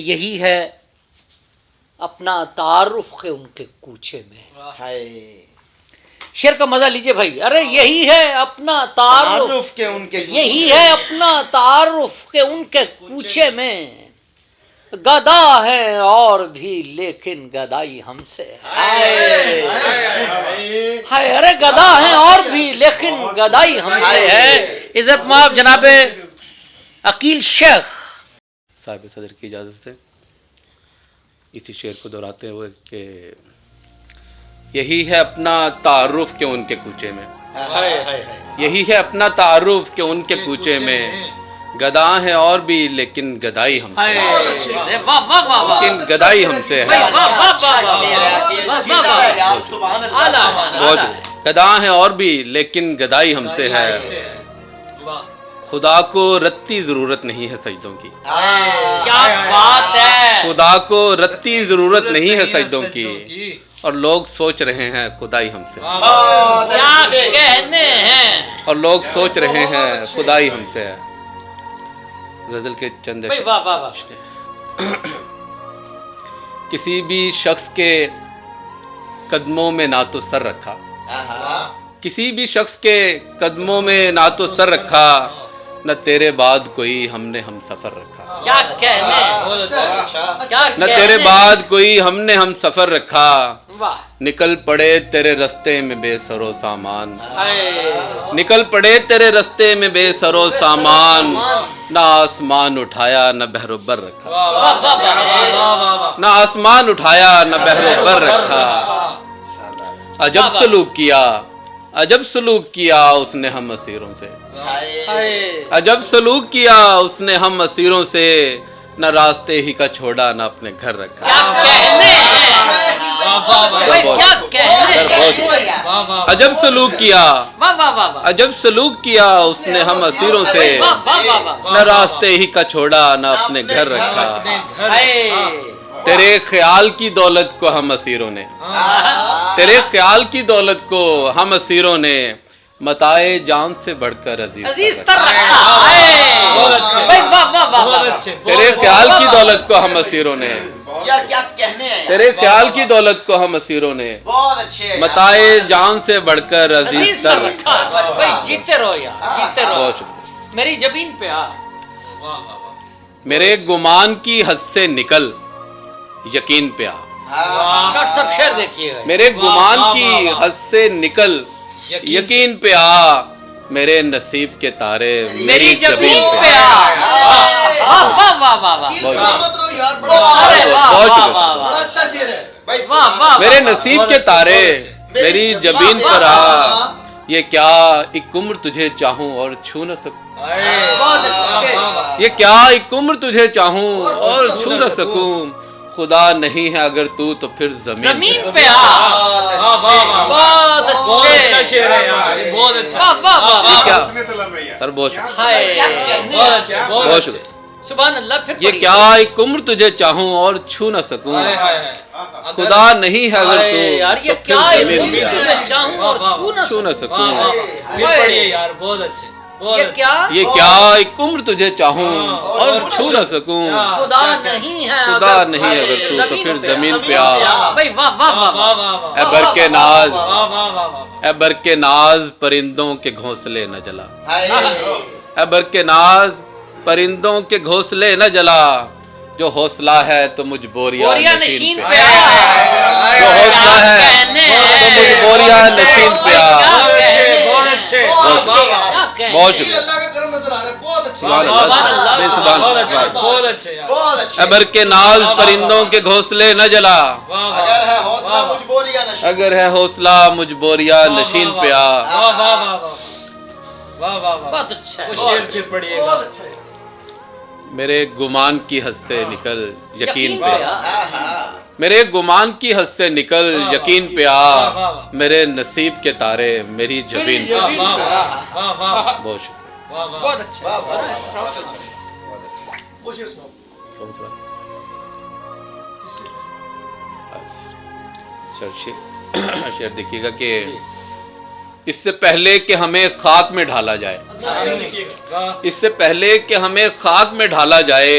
یہی ہے اپنا تعارف کے ان کے کوچے میں. شعر کا مزہ لیجئے بھائی. ارے یہی ہے اپنا تعارف کے ان کے یہی ہے اپنا تعارف کے ان کے کوچے میں. گدا ہے اور بھی لیکن گدائی ہم سے ہے. ارے گدا ہے اور بھی لیکن گدائی ہم سے ہے. عزت مآب جناب عقیل شیخ صاحب صدر کی اجازت سے اسی شعر کو دہراتے ہوئے کہ یہی ہے اپنا تعارف کہ ان کے کوچے میں. یہی ہے اپنا تعارف کہ ان کے کوچے میں. گدا ہے اور بھی لیکن گدائی ہم سے لیکن گدائی ہم سے ہے. گدا ہے اور بھی لیکن گدائی ہم سے ہے. خدا کو رتی ضرورت نہیں ہے سجدوں کی. کیا بات ہے. خدا کو رتی ضرورت نہیں ہے سجدوں کی اور لوگ سوچ رہے ہیں خدائی ہم سے. کیا کہنے ہیں. اور لوگ سوچ رہے ہیں خدائی ہم سے ہے. غزل کے چند کسی بھی شخص کے قدموں میں نہ تو سر رکھا. کسی بھی شخص کے قدموں میں نہ تو سر رکھا نہ تیرے بعد کوئی ہم نے ہم سفر رکھا. کیا کہنے. نہ تیرے بعد کوئی ہم نے ہم سفر رکھا. نکل پڑے تیرے رستے میں بے سر و سامان. نکل پڑے تیرے رستے میں بے سر و سامان. نہ آسمان اٹھایا نہ بحر و بر رکھا. نہ آسمان اٹھایا نہ بحر و بر رکھا. عجب سلوک کیا عجب سلوک کیا اس نے ہم اسیروں سے. عجب سلوک کیا اس نے ہم اسیروں سے. نہ راستے ہی کا چھوڑا نہ اپنے گھر رکھا. عجب سلوک کیا عجب سلوک کیا اس نے ہم اسیروں سے. نہ راستے ہی کا چھوڑا نہ اپنے گھر رکھا. تیرے خیال کی دولت کو ہم اسیروں نے تیرے خیال کی دولت کو ہم اسیروں نے متائے جان سے بڑھ کر عزیز تر رکھا. تیرے خیال کی دولت کو ہم اسیروں نے تیرے خیال کی دولت کو ہم اسیروں نے متائے جان سے بڑھ کر عزیز تر رکھا. جیتے رہو یار جیتے رہو. میری جبین پہ آ. میرے گمان کی حد سے نکل یقین پہ آ. ڈاکٹر صاحب شعر دیکھیے گا. میرے گمان کی حد سے نکل یقین پہ آ. میرے نصیب کے تارے میری جبین پہ آ. میرے نصیب کے تارے میری جبین پر آ. یہ کیا ایک عمر تجھے چاہوں اور چھو نہ سکوں. یہ کیا ایک عمر تجھے چاہوں اور چھو نہ سکوں. خدا نہیں ہے اگر تو پھر زمین پہ آ. بہت اچھا شعر ہے یار. بہت اچھا. سر بہت شکریہ. سبحان اللہ. یہ کیا ایک عمر تجھے چاہوں اور چھو نہ سکوں. خدا نہیں ہے اگر تو پھر زمین پہ آ. چھو نہ سکوں. بہت اچھے. یہ کیا ایک عمر تجھے چاہوں اور چھو نہ سکوں. خدا نہیں ہے اگر تو پھر زمین پہ آ. اے برق ناز اے برق ناز پرندوں کے گھونسلے نہ جلا. اے برق ناز پرندوں کے گھونسلے نہ جلا. جو حوصلہ ہے تو مجھ بوریا نشین پہ آ. جو حوصلہ ہے تو مجھ بوریا نشین پہ آ. بہت شکریہ. ابر کے ناز پرندوں کے گھونسلے نہ جلا. اگر ہے حوصلہ مجھ بوریا نشین پہ آ. میرے گمان کی حد سے نکل یقین پہ آ. میرے گمان کی حد سے نکل یقین پہ آ. میرے نصیب کے تارے میری جبین پہ آ. بہت شکریہ. بہت اچھا. شعر دیکھیے گا کہ اس سے پہلے کہ ہمیں خاک میں ڈھالا جائے اس سے پہلے کہ ہمیں خاک میں ڈھالا جائے